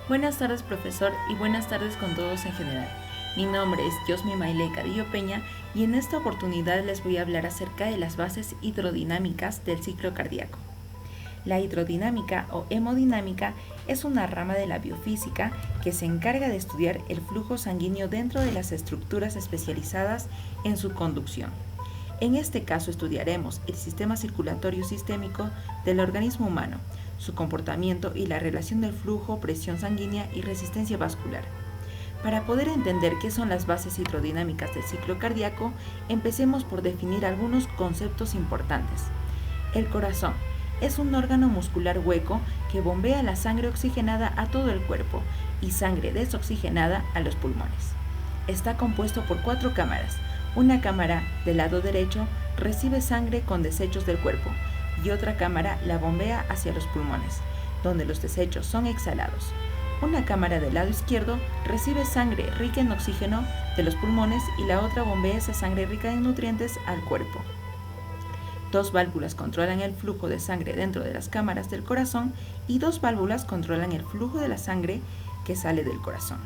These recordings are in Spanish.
Buenas tardes, profesor, y buenas tardes con todos en general. Mi nombre es Yosmi Maile Cadillo Peña y en esta oportunidad les voy a hablar acerca de las bases hidrodinámicas del ciclo cardíaco. La hidrodinámica o hemodinámica es una rama de la biofísica que se encarga de estudiar el flujo sanguíneo dentro de las estructuras especializadas en su conducción. En este caso estudiaremos el sistema circulatorio sistémico del organismo humano, su comportamiento y la relación del flujo, presión sanguínea y resistencia vascular. Para poder entender qué son las bases hidrodinámicas del ciclo cardíaco, empecemos por definir algunos conceptos importantes. El corazón es un órgano muscular hueco que bombea la sangre oxigenada a todo el cuerpo y sangre desoxigenada a los pulmones. Está compuesto por 4 cámaras. Una cámara del lado derecho recibe sangre con desechos del cuerpo y otra cámara la bombea hacia los pulmones, donde los desechos son exhalados. Una cámara del lado izquierdo recibe sangre rica en oxígeno de los pulmones y la otra bombea esa sangre rica en nutrientes al cuerpo. 2 válvulas controlan el flujo de sangre dentro de las cámaras del corazón y 2 válvulas controlan el flujo de la sangre que sale del corazón.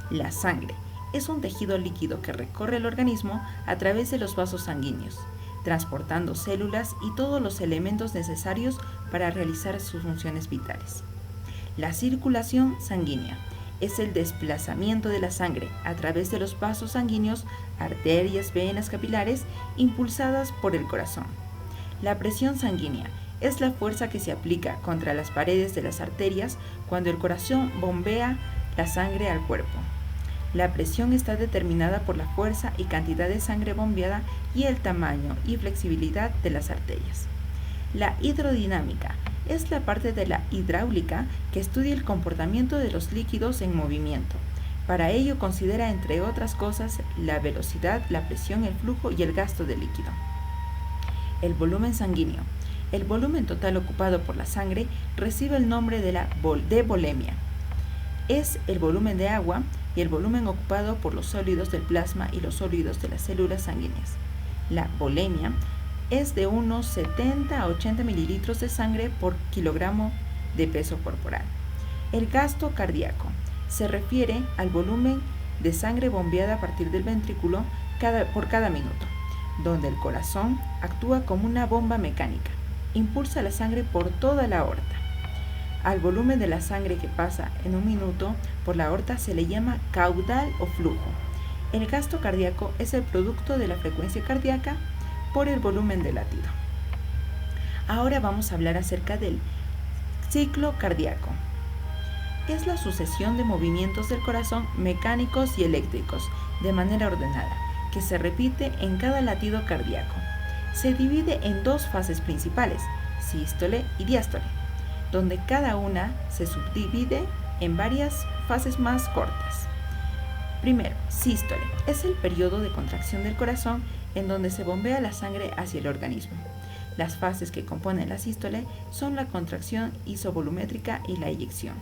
La sangre es un tejido líquido que recorre el organismo a través de los vasos sanguíneos, transportando células y todos los elementos necesarios para realizar sus funciones vitales. La circulación sanguínea es el desplazamiento de la sangre a través de los vasos sanguíneos, arterias, venas, capilares, impulsadas por el corazón. La presión sanguínea es la fuerza que se aplica contra las paredes de las arterias cuando el corazón bombea la sangre al cuerpo. La presión está determinada por la fuerza y cantidad de sangre bombeada y el tamaño y flexibilidad de las arterias. La hidrodinámica es la parte de la hidráulica que estudia el comportamiento de los líquidos en movimiento. Para ello considera, entre otras cosas, la velocidad, la presión, el flujo y el gasto de líquido. El volumen sanguíneo. El volumen total ocupado por la sangre recibe el nombre de volemia. Es el volumen de agua y el volumen ocupado por los sólidos del plasma y los sólidos de las células sanguíneas. La volemia es de unos 70 a 80 mililitros de sangre por kilogramo de peso corporal. El gasto cardíaco se refiere al volumen de sangre bombeada a partir del ventrículo por cada minuto, donde el corazón actúa como una bomba mecánica, impulsa la sangre por toda la aorta. Al volumen de la sangre que pasa en un minuto por la aorta se le llama caudal o flujo. El gasto cardíaco es el producto de la frecuencia cardíaca por el volumen de latido. Ahora vamos a hablar acerca del ciclo cardíaco. Es la sucesión de movimientos del corazón mecánicos y eléctricos de manera ordenada, que se repite en cada latido cardíaco. Se divide en 2 fases principales, sístole y diástole, donde cada una se subdivide en varias fases más cortas. Primero, sístole es el periodo de contracción del corazón en donde se bombea la sangre hacia el organismo. Las fases que componen la sístole son la contracción isovolumétrica y la eyección.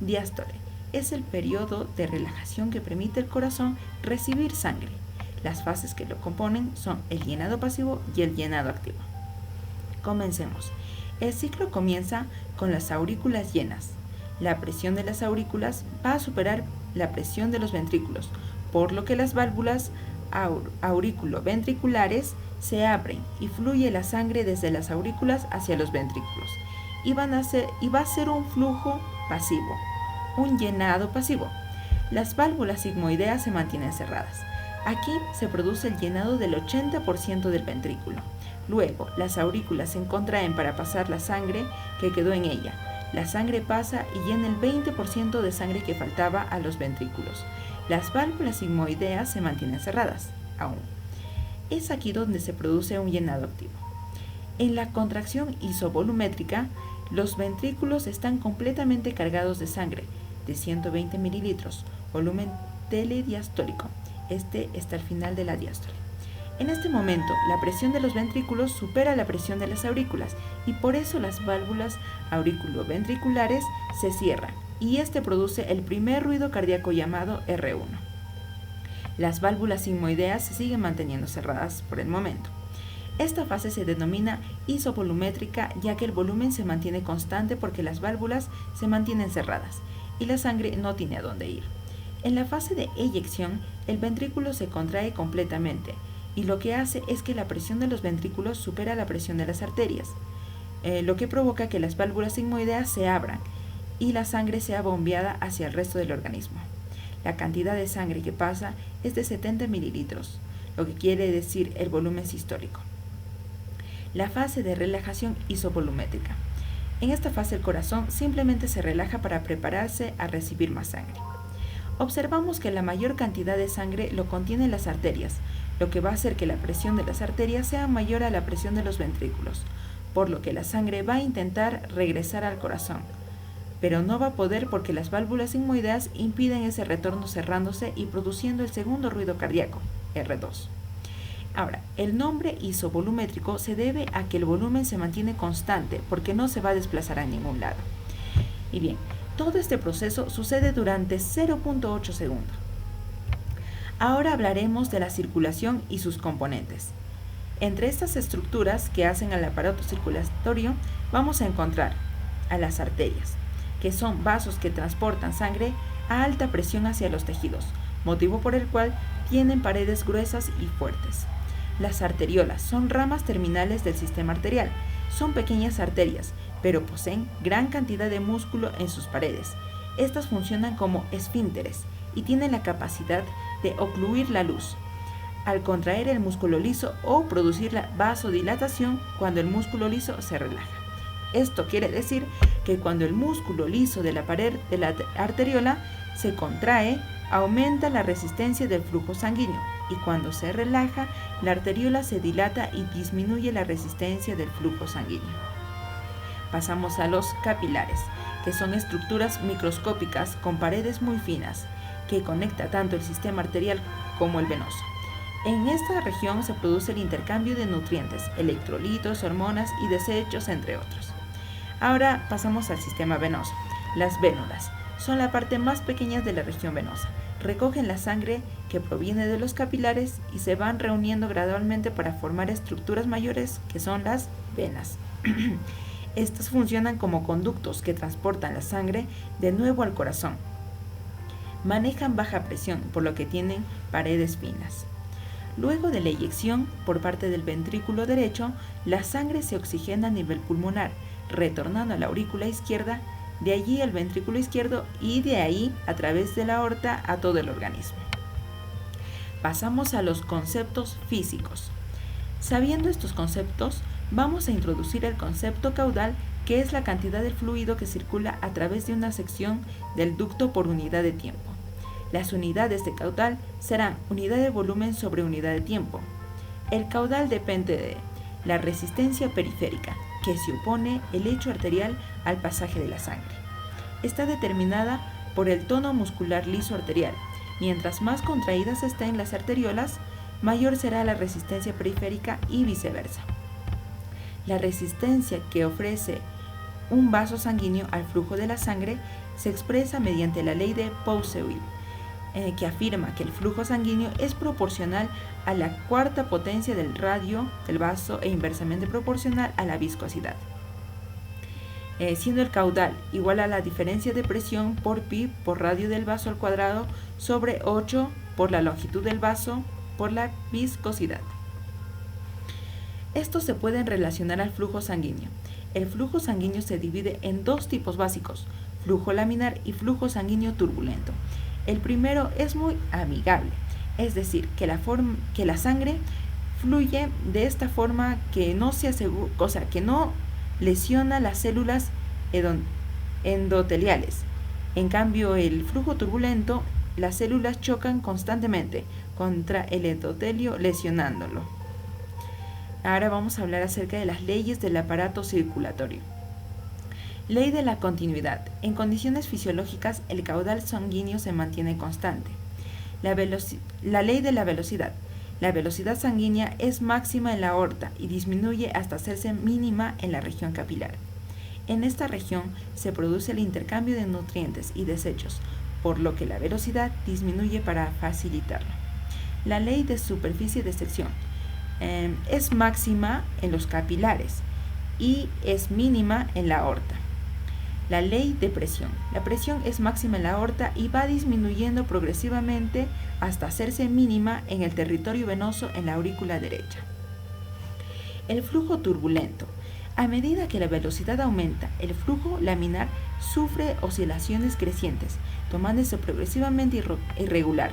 Diástole es el periodo de relajación que permite al corazón recibir sangre. Las fases que lo componen son el llenado pasivo y el llenado activo. Comencemos. El ciclo comienza con las aurículas llenas. La presión de las aurículas va a superar la presión de los ventrículos, por lo que las válvulas auriculoventriculares se abren y fluye la sangre desde las aurículas hacia los ventrículos y va a ser un flujo pasivo, un llenado pasivo. Las válvulas sigmoideas se mantienen cerradas. Aquí se produce el llenado del 80% del ventrículo. Luego, las aurículas se contraen para pasar la sangre que quedó en ella. La sangre pasa y llena el 20% de sangre que faltaba a los ventrículos. Las válvulas sigmoideas se mantienen cerradas aún. Es aquí donde se produce un llenado activo. En la contracción isovolumétrica, los ventrículos están completamente cargados de sangre, de 120 mililitros, volumen telediastólico. Este está al final de la diástole. En este momento, la presión de los ventrículos supera la presión de las aurículas y por eso las válvulas auriculoventriculares se cierran y este produce el primer ruido cardíaco llamado R1. Las válvulas sigmoideas se siguen manteniendo cerradas por el momento. Esta fase se denomina isovolumétrica ya que el volumen se mantiene constante porque las válvulas se mantienen cerradas. y la sangre no tiene a dónde ir. En la fase de eyección, el ventrículo se contrae completamente y lo que hace es que la presión de los ventrículos supera la presión de las arterias, lo que provoca que las válvulas sigmoideas se abran y la sangre sea bombeada hacia el resto del organismo. La cantidad de sangre que pasa es de 70 mililitros, lo que quiere decir el volumen sistólico. La fase de relajación isovolumétrica. En esta fase el corazón simplemente se relaja para prepararse a recibir más sangre. Observamos que la mayor cantidad de sangre lo contienen las arterias, lo que va a hacer que la presión de las arterias sea mayor a la presión de los ventrículos, por lo que la sangre va a intentar regresar al corazón, pero no va a poder porque las válvulas sigmoideas impiden ese retorno cerrándose y produciendo el segundo ruido cardíaco, R2. Ahora, el nombre isovolumétrico se debe a que el volumen se mantiene constante porque no se va a desplazar a ningún lado. Y bien, todo este proceso sucede durante 0.8 segundos. Ahora hablaremos de la circulación y sus componentes. Entre estas estructuras que hacen al aparato circulatorio vamos a encontrar a las arterias, que son vasos que transportan sangre a alta presión hacia los tejidos, motivo por el cual tienen paredes gruesas y fuertes. Las arteriolas son ramas terminales del sistema arterial, son pequeñas arterias, pero poseen gran cantidad de músculo en sus paredes. Estas funcionan como esfínteres y tienen la capacidad de ocluir la luz al contraer el músculo liso o producir la vasodilatación cuando el músculo liso se relaja. Esto quiere decir que cuando el músculo liso de la pared de la arteriola se contrae, aumenta la resistencia del flujo sanguíneo y cuando se relaja, la arteriola se dilata y disminuye la resistencia del flujo sanguíneo. Pasamos a los capilares, que son estructuras microscópicas con paredes muy finas, que conecta tanto el sistema arterial como el venoso. En esta región se produce el intercambio de nutrientes, electrolitos, hormonas y desechos, entre otros. Ahora pasamos al sistema venoso. Las vénulas son la parte más pequeña de la región venosa. Recogen la sangre que proviene de los capilares y se van reuniendo gradualmente para formar estructuras mayores que son las venas. Estas funcionan como conductos que transportan la sangre de nuevo al corazón. Manejan baja presión, por lo que tienen paredes finas. Luego de la eyección por parte del ventrículo derecho, la sangre se oxigena a nivel pulmonar, retornando a la aurícula izquierda, de allí al ventrículo izquierdo y de ahí a través de la aorta a todo el organismo. Pasamos a los conceptos físicos. Sabiendo estos conceptos, vamos a introducir el concepto caudal, que es la cantidad de fluido que circula a través de una sección del ducto por unidad de tiempo. Las unidades de caudal serán unidad de volumen sobre unidad de tiempo. El caudal depende de la resistencia periférica, que se opone el lecho arterial al pasaje de la sangre. Está determinada por el tono muscular liso arterial. Mientras más contraídas estén las arteriolas, mayor será la resistencia periférica y viceversa. La resistencia que ofrece un vaso sanguíneo al flujo de la sangre se expresa mediante la ley de Poiseuille, que afirma que el flujo sanguíneo es proporcional a la cuarta potencia del radio del vaso e inversamente proporcional a la viscosidad, siendo el caudal igual a la diferencia de presión por pi por radio del vaso al cuadrado sobre 8 por la longitud del vaso por la viscosidad. Estos se pueden relacionar al flujo sanguíneo. El flujo sanguíneo se divide en dos tipos básicos, flujo laminar y flujo sanguíneo turbulento. El primero es muy amigable, es decir, que la sangre fluye de esta forma que no que no lesiona las células endoteliales. En cambio, el flujo turbulento, las células chocan constantemente contra el endotelio lesionándolo. Ahora vamos a hablar acerca de las leyes del aparato circulatorio. Ley de la continuidad. En condiciones fisiológicas, el caudal sanguíneo se mantiene constante. La ley de la velocidad. La velocidad sanguínea es máxima en la aorta y disminuye hasta hacerse mínima en la región capilar. En esta región se produce el intercambio de nutrientes y desechos, por lo que la velocidad disminuye para facilitarlo. La ley de superficie de sección es máxima en los capilares y es mínima en la aorta. La ley de presión. La presión es máxima en la aorta y va disminuyendo progresivamente hasta hacerse mínima en el territorio venoso en la aurícula derecha. El flujo turbulento. A medida que la velocidad aumenta, el flujo laminar sufre oscilaciones crecientes, tomándose progresivamente irregular,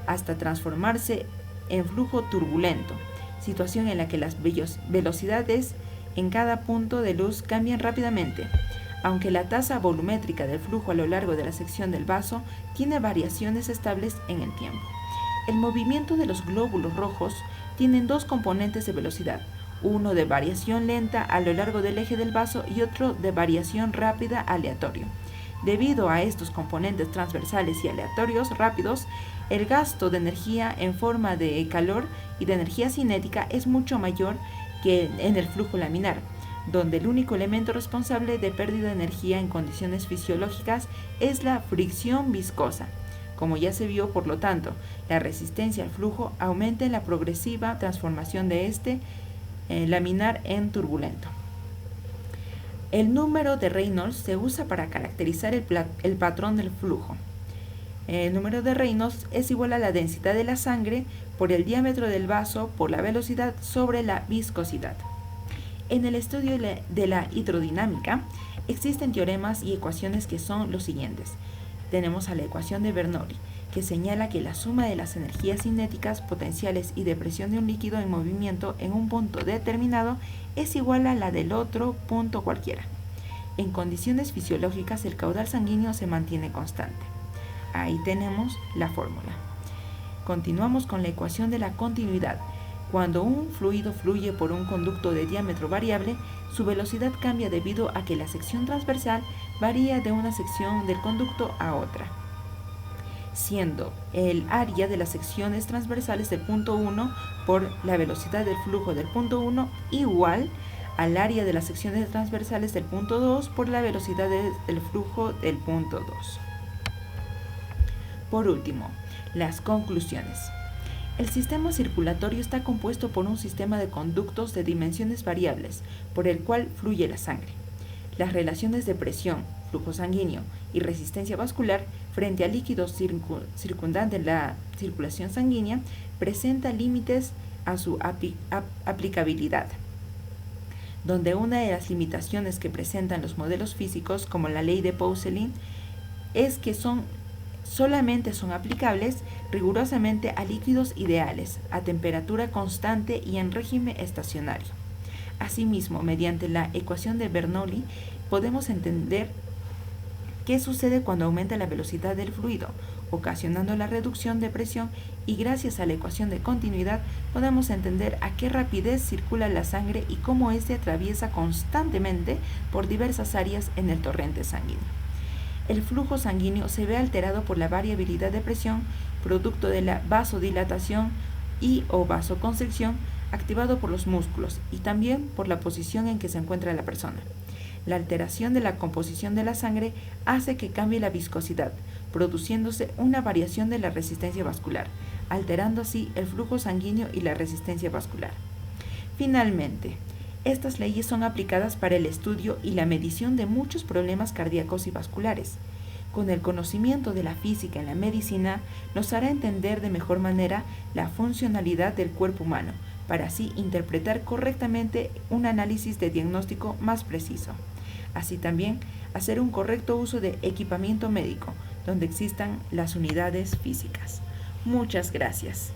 hasta transformarse en flujo turbulento, situación en la que las velocidades en cada punto de luz cambian rápidamente. Aunque la tasa volumétrica del flujo a lo largo de la sección del vaso tiene variaciones estables en el tiempo. El movimiento de los glóbulos rojos tiene dos componentes de velocidad, uno de variación lenta a lo largo del eje del vaso y otro de variación rápida aleatorio. Debido a estos componentes transversales y aleatorios rápidos, el gasto de energía en forma de calor y de energía cinética es mucho mayor que en el flujo laminar, donde el único elemento responsable de pérdida de energía en condiciones fisiológicas es la fricción viscosa. Como ya se vio, por lo tanto, la resistencia al flujo aumenta en la progresiva transformación de laminar en turbulento. El número de Reynolds se usa para caracterizar el patrón del flujo. El número de Reynolds es igual a la densidad de la sangre por el diámetro del vaso por la velocidad sobre la viscosidad. En el estudio de la hidrodinámica existen teoremas y ecuaciones que son los siguientes. Tenemos a la ecuación de Bernoulli, que señala que la suma de las energías cinéticas, potenciales y de presión de un líquido en movimiento en un punto determinado es igual a la del otro punto cualquiera. En condiciones fisiológicas el caudal sanguíneo se mantiene constante. Ahí tenemos la fórmula. Continuamos con la ecuación de la continuidad. Cuando un fluido fluye por un conducto de diámetro variable, su velocidad cambia debido a que la sección transversal varía de una sección del conducto a otra, siendo el área de las secciones transversales del punto 1 por la velocidad del flujo del punto 1 igual al área de las secciones transversales del punto 2 por la velocidad del flujo del punto 2. Por último, las conclusiones. El sistema circulatorio está compuesto por un sistema de conductos de dimensiones variables por el cual fluye la sangre. Las relaciones de presión, flujo sanguíneo y resistencia vascular frente a líquidos circundantes la circulación sanguínea presenta límites a su aplicabilidad, donde una de las limitaciones que presentan los modelos físicos, como la ley de Pauselin, es que solamente son aplicables rigurosamente a líquidos ideales, a temperatura constante y en régimen estacionario. Asimismo, mediante la ecuación de Bernoulli, podemos entender qué sucede cuando aumenta la velocidad del fluido, ocasionando la reducción de presión, y gracias a la ecuación de continuidad podemos entender a qué rapidez circula la sangre y cómo éste atraviesa constantemente por diversas áreas en el torrente sanguíneo. El flujo sanguíneo se ve alterado por la variabilidad de presión, producto de la vasodilatación o vasoconstricción activado por los músculos y también por la posición en que se encuentra la persona. La alteración de la composición de la sangre hace que cambie la viscosidad, produciéndose una variación de la resistencia vascular, alterando así el flujo sanguíneo y la resistencia vascular. Finalmente, estas leyes son aplicadas para el estudio y la medición de muchos problemas cardíacos y vasculares. Con el conocimiento de la física en la medicina, nos hará entender de mejor manera la funcionalidad del cuerpo humano, para así interpretar correctamente un análisis de diagnóstico más preciso. Así también, hacer un correcto uso de equipamiento médico, donde existan las unidades físicas. Muchas gracias.